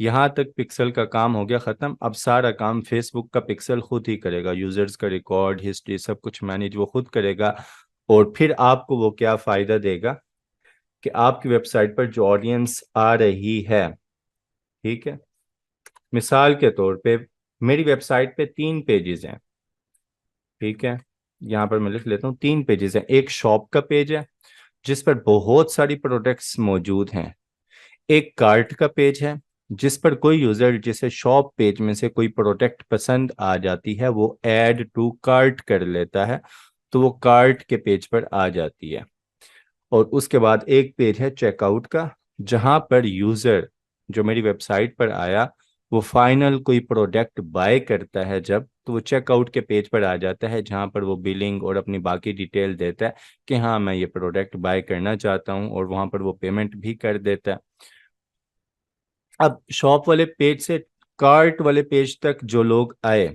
یہاں تک پکسل کا کام ہو گیا ختم. اب سارا کام فیس بک کا پکسل خود ہی کرے گا. یوزرز کا ریکارڈ ہسٹری سب کچھ مینیج وہ خود کرے گا. اور پھر آپ کو وہ کیا فائدہ دے گا کہ آپ کی ویب سائٹ پر جو آڈینس آ رہی ہے، ٹھیک ہے، مثال کے طور پہ میری ویب سائٹ پہ 3 پیجز ہیں، ٹھیک ہے، یہاں پر میں لکھ لیتا ہوں 3 پیجز ہیں. ایک شاپ کا پیج ہے جس پر بہت ساری پروڈکٹس موجود ہیں. ایک کارٹ کا پیج ہے جس پر کوئی یوزر جسے شاپ پیج میں سے کوئی پروڈکٹ پسند آ جاتی ہے وہ ایڈ ٹو کارٹ کر لیتا ہے تو وہ کارٹ کے پیج پر آ جاتی ہے. اور اس کے بعد ایک پیج ہے چیک آؤٹ کا، جہاں پر یوزر جو میری ویب سائٹ پر آیا وہ فائنل کوئی پروڈکٹ بائی کرتا ہے جب، تو وہ چیک آؤٹ کے پیج پر آ جاتا ہے جہاں پر وہ بلنگ اور اپنی باقی ڈیٹیل دیتا ہے کہ ہاں میں یہ پروڈکٹ بائی کرنا چاہتا ہوں، اور وہاں پر وہ پیمنٹ بھی کر دیتا ہے. اب شاپ والے پیج سے کارٹ والے پیج تک جو لوگ آئے،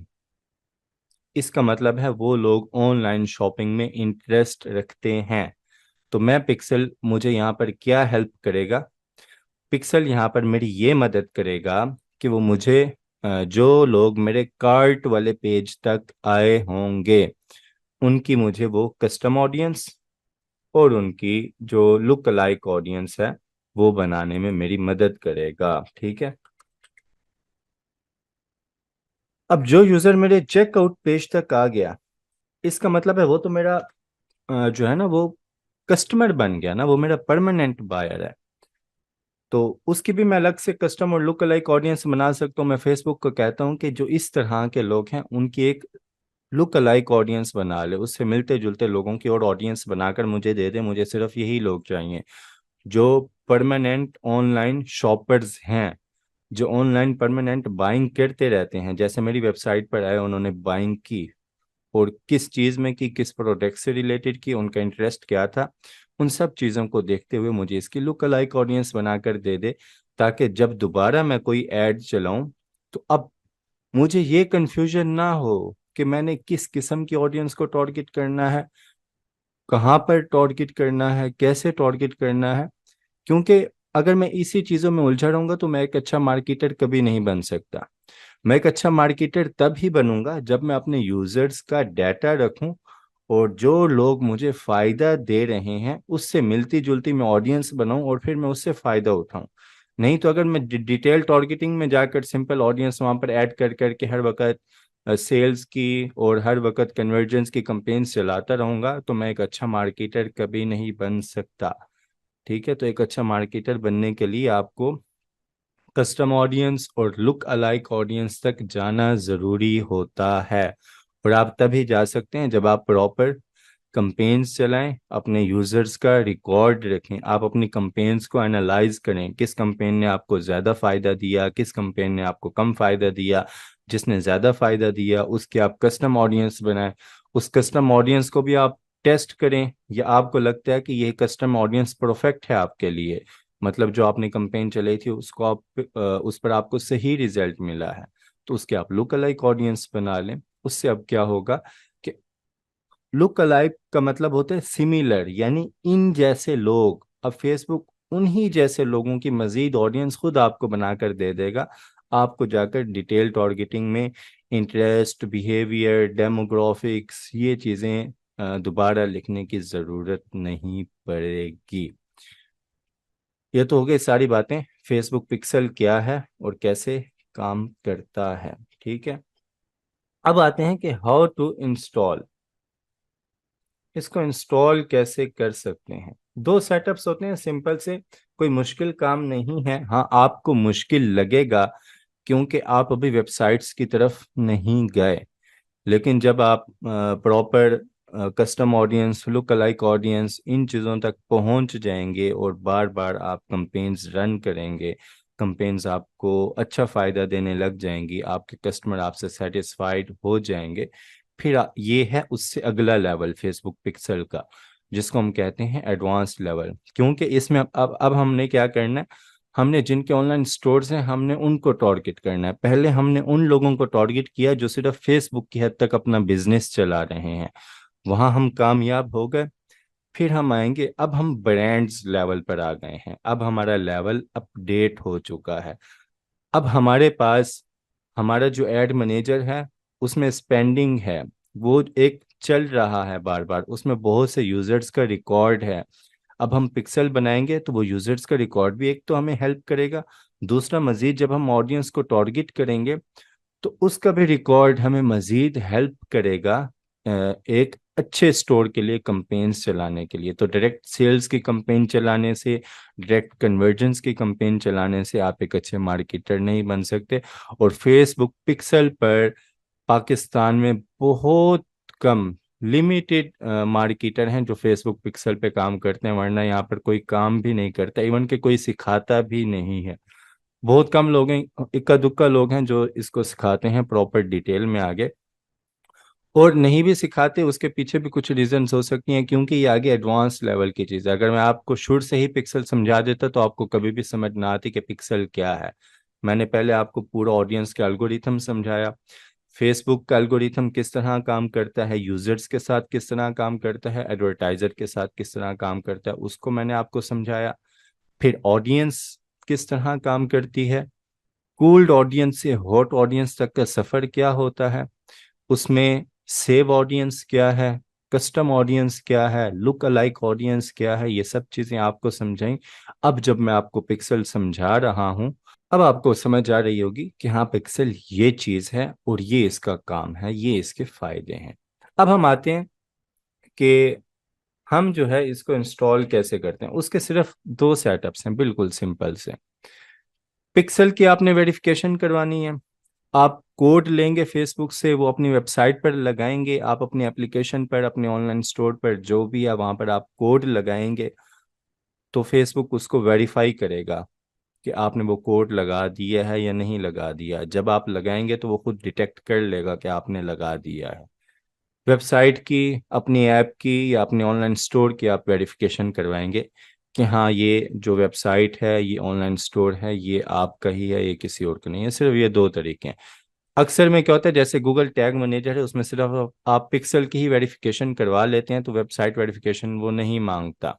اس کا مطلب ہے وہ لوگ آن لائن شاپنگ میں انٹرسٹ رکھتے ہیں. تو میں پکسل مجھے یہاں پر کیا ہیلپ کرے گا؟ پکسل یہاں پر میری یہ مدد کرے گا کہ وہ مجھے جو لوگ میرے کارٹ والے پیج تک آئے ہوں گے ان کی مجھے وہ کسٹم آڈینس اور ان کی جو لک لائک آڈینس ہے وہ بنانے میں میری مدد کرے گا. ٹھیک ہے. اب جو یوزر میرے چیک آؤٹ پیج تک آ گیا، اس کا مطلب ہے وہ تو میرا جو ہے نا وہ کسٹمر بن گیا نا، وہ میرا پرماننٹ بائر ہے. تو اس کی بھی میں الگ سے کسٹم اور لک لائک آڈینس بنا سکتا ہوں. میں فیس بک کو کہتا ہوں کہ جو اس طرح کے لوگ ہیں ان کی ایک لک لائک آڈینس بنا لے، اس سے ملتے جلتے لوگوں کی اور آڈینس بنا کر مجھے دے دے. مجھے صرف یہی لوگ چاہیے جو پرماننٹ آن لائن شاپرز ہیں، جو آن لائن پرماننٹ بائنگ کرتے رہتے ہیں. جیسے میری ویب سائٹ پر آئے، انہوں نے بائنگ کی، اور کس چیز میں کی، کس پروڈکٹ سے ریلیٹڈ کی، ان کا انٹرسٹ کیا تھا، ان سب چیزوں کو دیکھتے ہوئے مجھے اس کی لک لائک آڈینس بنا کر دے دے، تاکہ جب دوبارہ میں کوئی ایڈ چلاؤں تو اب مجھے یہ کنفیوژن نہ ہو کہ میں نے کس قسم کی آڈینس کو ٹارگٹ کرنا ہے، کہاں پر ٹارگٹ کرنا ہے، کیسے ٹارگٹ کرنا ہے. کیونکہ اگر میں اسی چیزوں میں الجھا رہوں گا تو میں ایک اچھا مارکیٹر کبھی نہیں بن سکتا. میں ایک اچھا مارکیٹر تب ہی بنوں گا جب میں اپنے یوزرز کا ڈیٹا رکھوں اور جو لوگ مجھے فائدہ دے رہے ہیں اس سے ملتی جلتی میں آڈینس بناؤں اور پھر میں اس سے فائدہ اٹھاؤں. نہیں تو اگر میں ڈیٹیل ٹارگیٹنگ میں جا کر سمپل آڈینس وہاں پر ایڈ کر کر کے ہر وقت سیلز کی اور ہر وقت کنورجنس کی کمپینز چلاتا رہوں گا تو میں ایک اچھا مارکیٹر کبھی نہیں بن سکتا. ٹھیک ہے. تو ایک اچھا مارکیٹر بننے کے لیے آپ کو کسٹم آڈینس اور لک الائک آڈینس تک جانا ضروری ہوتا ہے. اور آپ تبھی جا سکتے ہیں جب آپ پراپر کمپینز چلائیں، اپنے یوزرز کا ریکارڈ رکھیں، آپ اپنی کمپینز کو انالائز کریں، کس کمپین نے آپ کو زیادہ فائدہ دیا، کس کمپین نے آپ کو کم فائدہ دیا. جس نے زیادہ فائدہ دیا اس کے آپ کسٹم آڈینس بنائیں. اس کسٹم آڈینس کو بھی آپ ٹیسٹ کریں، یا آپ کو لگتا ہے کہ یہ کسٹم آڈینس پرفیکٹ ہے آپ کے لیے، مطلب جو آپ نے کمپین چلائی تھی اس کو آپ اس پر آپ کو صحیح ریزلٹ ملا ہے، تو اس کے آپ لک الائک آڈینس بنا لیں. اس سے اب کیا ہوگا کہ لک الائک کا مطلب ہوتا ہے سیملر، یعنی ان جیسے لوگ. اب فیس بک انہی جیسے لوگوں کی مزید آڈینس خود آپ کو بنا کر دے دے گا. آپ کو جا کر ڈیٹیل ٹارگیٹنگ میں انٹرسٹ، بیہیویئر، ڈیموگرافکس، یہ چیزیں دوبارہ لکھنے کی ضرورت نہیں پڑے گی. یہ تو ہو گئی ساری باتیں فیس بک پکسل کیا ہے اور کیسے کام کرتا ہے. ٹھیک ہے. اب آتے ہیں کہ ہاؤ ٹو انسٹال. اس کو انسٹال کیسے کر سکتے ہیں؟ 2 سیٹ اپس ہوتے ہیں سمپل سے، کوئی مشکل کام نہیں ہے. ہاں آپ کو مشکل لگے گا کیونکہ آپ ابھی ویب سائٹس کی طرف نہیں گئے، لیکن جب آپ پراپر کسٹم آڈینس، لک الائک آڈینس، ان چیزوں تک پہنچ جائیں گے اور بار بار آپ کمپینز رن کریں گے، کمپینز آپ کو اچھا فائدہ دینے لگ جائیں گی، آپ کے کسٹمر آپ سے سیٹسفائیڈ ہو جائیں گے، پھر یہ ہے اس سے اگلا لیول فیس بک پکسل کا، جس کو ہم کہتے ہیں ایڈوانس لیول. کیونکہ اس میں اب ہم نے کیا کرنا ہے، ہم نے جن کے آن لائن سٹورز ہیں ہم نے ان کو ٹارگٹ کرنا ہے. پہلے ہم نے ان لوگوں کو ٹارگٹ کیا جو صرف فیس بک کی حد تک اپنا بزنس چلا رہے ہیں، وہاں ہم کامیاب ہو گئے. پھر ہم آئیں گے، اب ہم برانڈز لیول پر آ گئے ہیں، اب ہمارا لیول اپ ڈیٹ ہو چکا ہے. اب ہمارے پاس ہمارا جو ایڈ مینیجر ہے اس میں اسپینڈنگ ہے، وہ ایک چل رہا ہے بار بار، اس میں بہت سے یوزرز کا ریکارڈ ہے۔ اب ہم پکسل بنائیں گے تو وہ یوزرز کا ریکارڈ بھی ایک تو ہمیں ہیلپ کرے گا، دوسرا مزید جب ہم آڈینس کو ٹارگٹ کریں گے تو اس کا بھی ریکارڈ ہمیں مزید ہیلپ کرے گا ایک اچھے اسٹور کے لیے کمپینز چلانے کے لیے۔ تو ڈائریکٹ سیلز کی کمپین چلانے سے، ڈائریکٹ کنورجنس کی کمپین چلانے سے آپ ایک اچھے مارکیٹر نہیں بن سکتے۔ اور فیس بک پکسل پر پاکستان میں بہت کم لمیٹڈ مارکیٹر ہیں جو فیس بک پکسل پہ کام کرتے ہیں، ورنہ یہاں پر کوئی کام بھی نہیں کرتا، ایون کہ کوئی سکھاتا بھی نہیں ہے۔ بہت کم لوگ ہیں، اکا دکا لوگ ہیں جو اس کو سکھاتے ہیں پراپر ڈیٹیل میں آگے، اور نہیں بھی سکھاتے اس کے پیچھے بھی کچھ ریزنز ہو سکتی ہیں، کیونکہ یہ آگے ایڈوانس لیول کی چیز ہے۔ اگر میں آپ کو شروع سے ہی پکسل سمجھا دیتا تو آپ کو کبھی بھی سمجھ نہ آتی کہ پکسل کیا ہے۔ میں نے پہلے آپ کو پورا آڈینس کا الگوریتھم سمجھایا، فیس بک کا الگوریتھم کس طرح کام کرتا ہے، یوزرز کے ساتھ کس طرح کام کرتا ہے، ایڈورٹائزر کے ساتھ کس طرح کام کرتا ہے، اس کو میں نے آپ کو سمجھایا۔ پھر آڈینس کس طرح کام کرتی ہے، کولڈ آڈینس سے ہاٹ آڈینس تک کا سفر کیا ہوتا ہے، اس میں سیو آڈینس کیا ہے، کسٹم آڈینس کیا ہے، لک الائک آڈینس کیا ہے، یہ سب چیزیں آپ کو سمجھائیں۔ اب جب میں آپ کو پکسل سمجھا رہا ہوں، اب آپ کو سمجھ آ رہی ہوگی کہ ہاں پکسل یہ چیز ہے اور یہ اس کا کام ہے، یہ اس کے فائدے ہیں۔ اب ہم آتے ہیں کہ ہم جو ہے اس کو انسٹال کیسے کرتے ہیں۔ اس کے صرف دو سیٹ اپس ہیں، بالکل سمپل سے۔ پکسل کی آپ نے ویریفیکیشن کروانی ہے، آپ کوڈ لیں گے فیس بک سے، وہ اپنی ویب سائٹ پر لگائیں گے، آپ اپنی اپلیکیشن پر، اپنے آن لائن اسٹور پر جو بھی ہے وہاں پر آپ کوڈ لگائیں گے تو فیس بک اس کو ویریفائی کرے گا کہ آپ نے وہ کوڈ لگا دیا ہے یا نہیں لگا دیا۔ جب آپ لگائیں گے تو وہ خود ڈیٹیکٹ کر لے گا کہ آپ نے لگا دیا ہے۔ ویب سائٹ کی، اپنی ایپ کی یا اپنے آن لائن اسٹور کی آپ ویریفیکیشن کروائیں گے کہ ہاں یہ جو ویب سائٹ ہے، یہ آن لائن اسٹور ہے، یہ آپ کا ہی ہے، یہ کسی اور کا نہیں ہے۔ صرف یہ دو طریقے ہیں۔ اکثر میں کیا ہوتا ہے، جیسے گوگل ٹیگ مینیجر ہے، اس میں صرف آپ پکسل کی ہی ویریفیکیشن کروا لیتے ہیں تو ویب سائٹ ویریفیکیشن وہ نہیں مانگتا،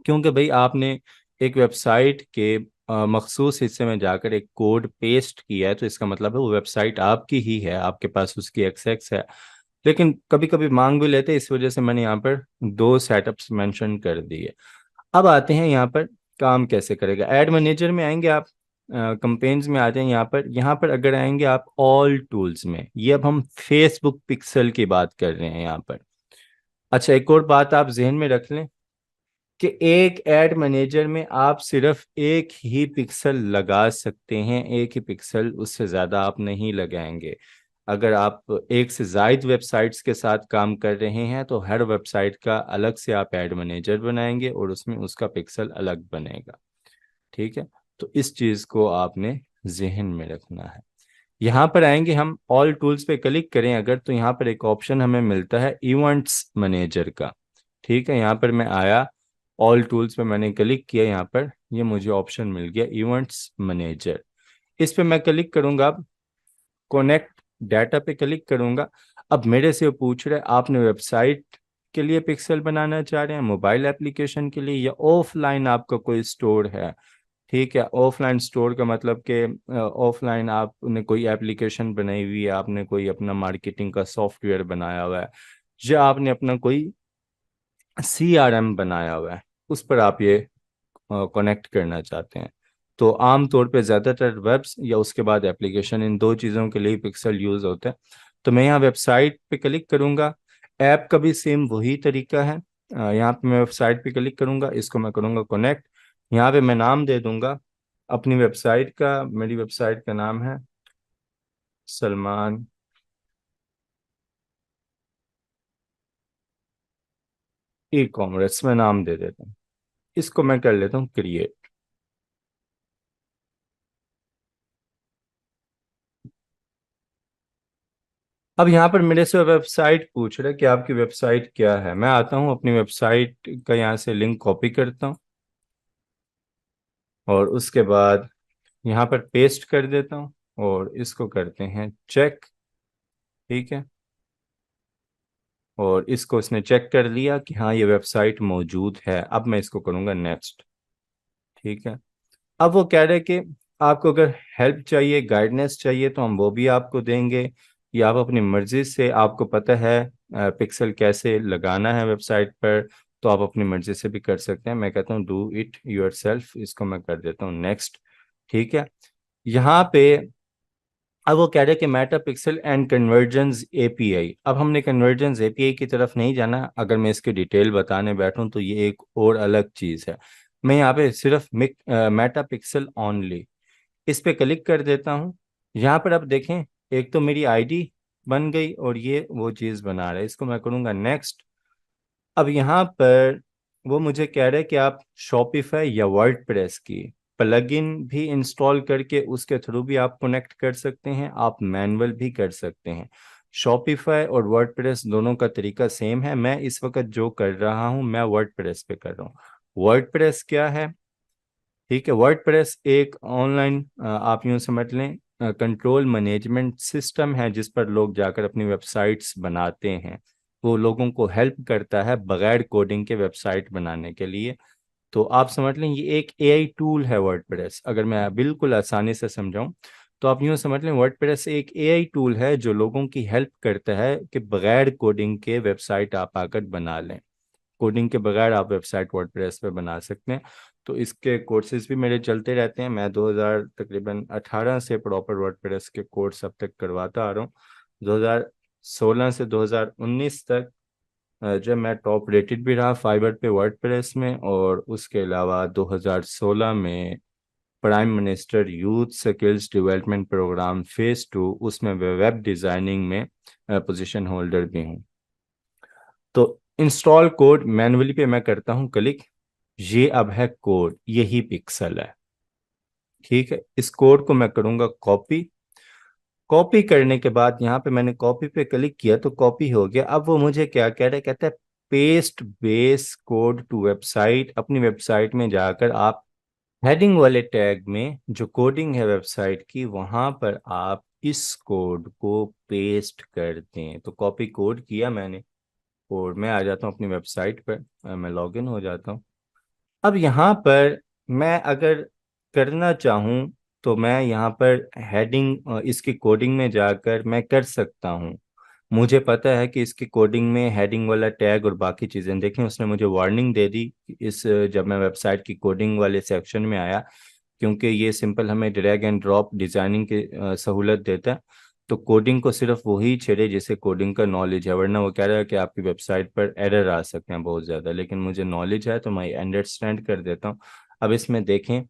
کیونکہ بھئی آپ نے ایک ویب سائٹ کے مخصوص حصے میں جا کر ایک کوڈ پیسٹ کیا ہے تو اس کا مطلب ہے وہ ویب سائٹ آپ کی ہی ہے، آپ کے پاس اس کی ایکسیس ہے۔ لیکن کبھی کبھی مانگ بھی لیتے، اس وجہ سے میں نے یہاں پر دو سیٹ اپس مینشن کر دیے۔ اب آتے ہیں یہاں پر کام کیسے کرے گا۔ ایڈ مینیجر میں آئیں گے آپ، کمپینز میں آتے ہیں، یہاں پر اگر آئیں گے آپ آل ٹولز میں، یہ اب ہم فیس بک پکسل کی بات کر رہے ہیں یہاں پر۔ اچھا ایک اور بات آپ ذہن میں رکھ لیں کہ ایک ایڈ مینیجر میں آپ صرف ایک ہی پکسل لگا سکتے ہیں، ایک ہی پکسل، اس سے زیادہ آپ نہیں لگائیں گے۔ اگر آپ ایک سے زائد ویب سائٹس کے ساتھ کام کر رہے ہیں تو ہر ویب سائٹ کا الگ سے آپ ایڈ مینیجر بنائیں گے اور اس میں اس کا پکسل الگ بنے گا، ٹھیک ہے؟ تو اس چیز کو آپ نے ذہن میں رکھنا ہے۔ یہاں پر آئیں گے ہم، آل ٹولز پہ کلک کریں اگر تو یہاں پر ایک آپشن ہمیں ملتا ہے ایونٹس مینیجر کا، ٹھیک ہے؟ یہاں پر میں آیا، آل ٹولز پہ میں نے کلک کیا، یہاں پر یہ مجھے آپشن مل گیا ایونٹس مینیجر۔ اس پہ میں کلک کروں گا، کونیکٹ ڈیٹا پہ کلک کروں گا۔ اب میرے سے پوچھ رہے آپ نے ویب سائٹ کے لیے پکسل بنانا چاہ رہے ہیں، موبائل اپلیکیشن کے لیے، یا آف لائن آپ کا کوئی اسٹور ہے؟ ٹھیک ہے، آف لائن اسٹور کا مطلب کہ آف لائن آپ نے کوئی اپلیکیشن بنائی ہوئی ہے، آپ نے کوئی اپنا مارکیٹنگ کا سافٹ ویئر بنایا ہوا ہے، یا آپ نے اپنا کوئی CRM بنایا ہوا ہے، اس پر آپ یہ کنیکٹ کرنا چاہتے ہیں۔ تو عام طور پہ زیادہ تر ویبس یا اس کے بعد اپلیکیشن، ان دو چیزوں کے لیے پکسل یوز ہوتا ہے۔ تو میں یہاں ویب سائٹ پہ کلک کروں گا، ایپ کا بھی سیم وہی طریقہ ہے۔ یہاں پہ میں ویب سائٹ پہ کلک کروں گا، اس کو میں کروں گا کنیکٹ، یہاں پہ میں نام دے دوں گا اپنی ویب سائٹ کا، میری ویب سائٹ کا نام ہے سلمان ای کامرس، میں نام دے دیتا ہوں، اس کو میں کر لیتا ہوں کریٹ۔ اب یہاں پر میرے سے ویب سائٹ پوچھ رہا ہے کہ آپ کی ویب سائٹ کیا ہے۔ میں آتا ہوں اپنی ویب سائٹ کا، یہاں سے لنک کاپی کرتا ہوں اور اس کے بعد یہاں پر پیسٹ کر دیتا ہوں اور اس کو کرتے ہیں چیک، ٹھیک ہے؟ اور اس کو اس نے چیک کر لیا کہ ہاں یہ ویب سائٹ موجود ہے۔ اب میں اس کو کروں گا نیکسٹ، ٹھیک ہے؟ اب وہ کہہ رہے کہ آپ کو اگر ہیلپ چاہیے، گائیڈنس چاہیے تو ہم وہ بھی آپ کو دیں گے، یا آپ اپنی مرضی سے، آپ کو پتہ ہے پکسل کیسے لگانا ہے ویب سائٹ پر، تو آپ اپنی مرضی سے بھی کر سکتے ہیں۔ میں کہتا ہوں ڈو اٹ یور سیلف، اس کو میں کر دیتا ہوں نیکسٹ، ٹھیک ہے۔ یہاں پہ اب وہ کہہ رہے کہ میٹا پکسل اینڈ کنورجنز اے پی آئی، اب ہم نے کنورجنز اے پی آئی کی طرف نہیں جانا، اگر میں اس کی ڈیٹیل بتانے بیٹھوں تو یہ ایک اور الگ چیز ہے۔ میں یہاں پہ صرف میٹا پکسل اونلی اس پہ کلک کر دیتا ہوں۔ یہاں پر آپ دیکھیں ایک تو میری آئی ڈی بن گئی اور یہ وہ چیز بنا رہا ہے، اس کو میں کروں گا نیکسٹ۔ اب یہاں پر وہ مجھے کہہ رہے کہ آپ شاپیفائی یا ورڈ پریس کی پلگ ان بھی انسٹال کر کے اس کے تھرو بھی آپ کنیکٹ کر سکتے ہیں، آپ مینول بھی کر سکتے ہیں۔ شاپیفائی اور ورڈ پریس دونوں کا طریقہ سیم ہے، میں اس وقت جو کر رہا ہوں میں ورڈ پریس پہ کر رہا ہوں۔ ورڈ پریس کیا ہے؟ ٹھیک ہے، ورڈ پریس ایک آن لائن آپ یوں سمجھ لیں کنٹرول مینجمنٹ سسٹم ہے، جس پر لوگ جا کر اپنی ویب سائٹس بناتے ہیں۔ وہ لوگوں کو ہیلپ کرتا ہے بغیر کوڈنگ کے ویب سائٹ بنانے کے لیے۔ تو آپ سمجھ لیں یہ ایک اے آئی ٹول ہے ورڈ پریس، اگر میں بالکل آسانی سے سمجھاؤں تو آپ یوں سمجھ لیں ورڈ پریس ایک اے آئی ٹول ہے جو لوگوں کی ہیلپ کرتا ہے کہ بغیر کوڈنگ کے ویب سائٹ آپ آ کر بنا لیں۔ کوڈنگ کے بغیر آپ ویب سائٹ ورڈ پریس پہ بنا سکتے ہیں۔ تو اس کے کورسز بھی میرے چلتے رہتے ہیں، میں 2018 سے پراپر ورڈ پریس کے کورس اب تک کرواتا آ رہا ہوں۔ 2016 سے 2019 تک جب میں ٹاپ ریٹڈ بھی رہا فائبر پہ ورڈ پریس میں، اور اس کے علاوہ 2016 میں prime minister youth skills development programme phase 2 اس میں ویب ڈیزائننگ میں پوزیشن ہولڈر بھی ہوں۔ تو انسٹال کوڈ مینولی پہ میں کرتا ہوں کلک، یہ اب ہے کوڈ، یہی پکسل ہے، ٹھیک ہے۔ اس کوڈ کو میں کروں گا کاپی، کاپی کرنے کے بعد یہاں پہ میں نے کاپی پہ کلک کیا تو کاپی ہو گیا۔ اب وہ مجھے کیا کہہ رہا ہے؟ کہتا ہے paste base code to website, اپنی ویب سائٹ میں جا کر آپ ہیڈنگ والے ٹیگ میں جو کوڈنگ ہے ویب سائٹ کی وہاں پر آپ اس کوڈ کو پیسٹ کر دیں۔ تو کاپی کوڈ کیا میں نے اور میں آ جاتا ہوں اپنی ویب سائٹ پر، میں لاگ ان ہو جاتا ہوں۔ اب یہاں پر میں اگر کرنا چاہوں تو میں یہاں پر ہیڈنگ اس کی کوڈنگ میں جا کر میں کر سکتا ہوں۔ مجھے پتا ہے کہ اس کی کوڈنگ میں ہیڈنگ والا ٹیگ اور باقی چیزیں دیکھیں، اس نے مجھے وارننگ دے دی جب میں ویب سائٹ کی کوڈنگ والے سیکشن میں آیا، کیونکہ یہ سمپل ہمیں ڈریگ اینڈ ڈراپ ڈیزائننگ کی سہولت دیتا ہے۔ تو کوڈنگ کو صرف وہی چھیڑے جسے کوڈنگ کا نالج ہے، ورنہ وہ کہہ رہا ہے کہ آپ کی ویب سائٹ پر ایرر آ سکتے ہیں بہت زیادہ، لیکن مجھے نالج ہے تو میں انڈرسٹینڈ کر دیتا ہوں۔ اب اس میں دیکھیں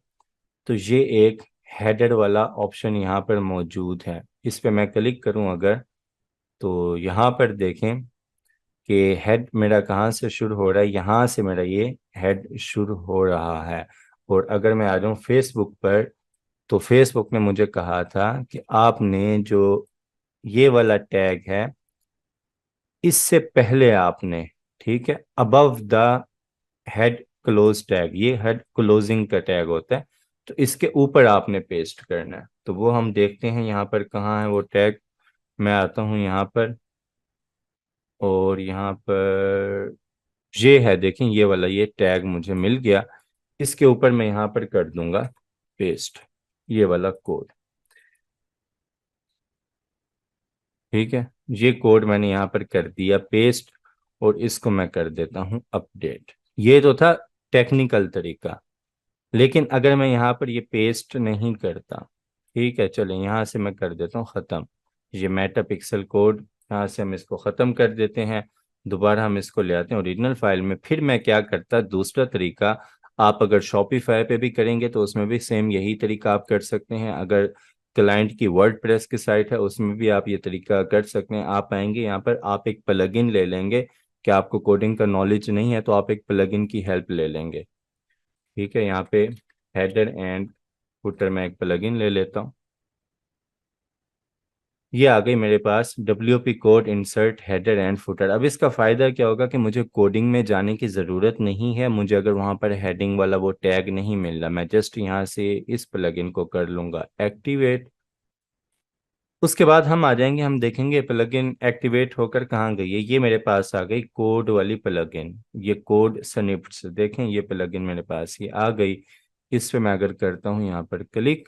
تو یہ ایک ہیڈر والا آپشن یہاں پر موجود ہے، اس پہ میں کلک کروں اگر تو یہاں پر دیکھیں کہ ہیڈ میرا کہاں سے شروع ہو رہا ہے، یہاں سے میرا یہ ہیڈ شروع ہو رہا ہے۔ اور اگر میں آ جاؤں فیس بک پر تو فیس بک نے مجھے کہا تھا کہ آپ نے جو یہ والا ٹیگ ہے اس سے پہلے آپ نے، ٹھیک ہے، ابو دا ہیڈ کلوز ٹیگ، یہ ہیڈ کلوزنگ کا ٹیگ ہوتا ہے، تو اس کے اوپر آپ نے پیسٹ کرنا ہے۔ تو وہ ہم دیکھتے ہیں یہاں پر کہاں ہے وہ ٹیگ۔ میں آتا ہوں یہاں پر اور یہاں پر یہ ہے، دیکھیں یہ والا یہ ٹیگ مجھے مل گیا، اس کے اوپر میں یہاں پر کر دوں گا پیسٹ یہ والا کوڈ، ٹھیک ہے۔ یہ کوڈ میں نے یہاں پر کر دیا پیسٹ اور اس کو میں کر دیتا ہوں اپڈیٹ۔ یہ تو تھا ٹیکنیکل طریقہ، لیکن اگر میں یہاں پر یہ پیسٹ نہیں کرتا، ٹھیک ہے، چلیں یہاں سے میں کر دیتا ہوں ختم۔ یہ میٹا پکسل کوڈ یہاں سے ہم اس کو ختم کر دیتے ہیں، دوبارہ ہم اس کو لے آتے ہیں اوریجنل فائل میں۔ پھر میں کیا کرتا، دوسرا طریقہ آپ اگر شاپیفائی پہ بھی کریں گے تو اس میں بھی سیم یہی طریقہ آپ کر سکتے ہیں۔ اگر کلائنٹ کی ورڈ پریس کی سائٹ ہے اس میں بھی آپ یہ طریقہ کر سکتے ہیں۔ آپ آئیں گے یہاں پر، آپ ایک پلگ ان لے لیں گے کہ آپ کو کوڈنگ کا نالج نہیں ہے تو آپ ایک پلگ ان کی ہیلپ لے لیں گے، ٹھیک ہے۔ یہاں پہ ہیڈر اینڈ فوٹر میں ایک پلگ ان لے لیتا ہوں، یہ آ گئی میرے پاس WP code insert header and footer. اب اس کا فائدہ کیا ہوگا کہ مجھے کوڈنگ میں جانے کی ضرورت نہیں ہے، مجھے اگر وہاں پر ہیڈنگ والا وہ ٹیگ نہیں مل رہا، میں جسٹ یہاں سے اس پلگ ان کو کر لوں گا ایکٹیویٹ۔ اس کے بعد ہم آ جائیں گے، ہم دیکھیں گے پلگ ان ایکٹیویٹ ہو کر کہاں گئی ہے۔ یہ میرے پاس آ گئی کوڈ والی پلگ ان، یہ کوڈ سنپٹس، دیکھیں یہ پلگ ان میرے پاس یہ آ گئی۔ اس پہ میں اگر کرتا ہوں یہاں پر کلک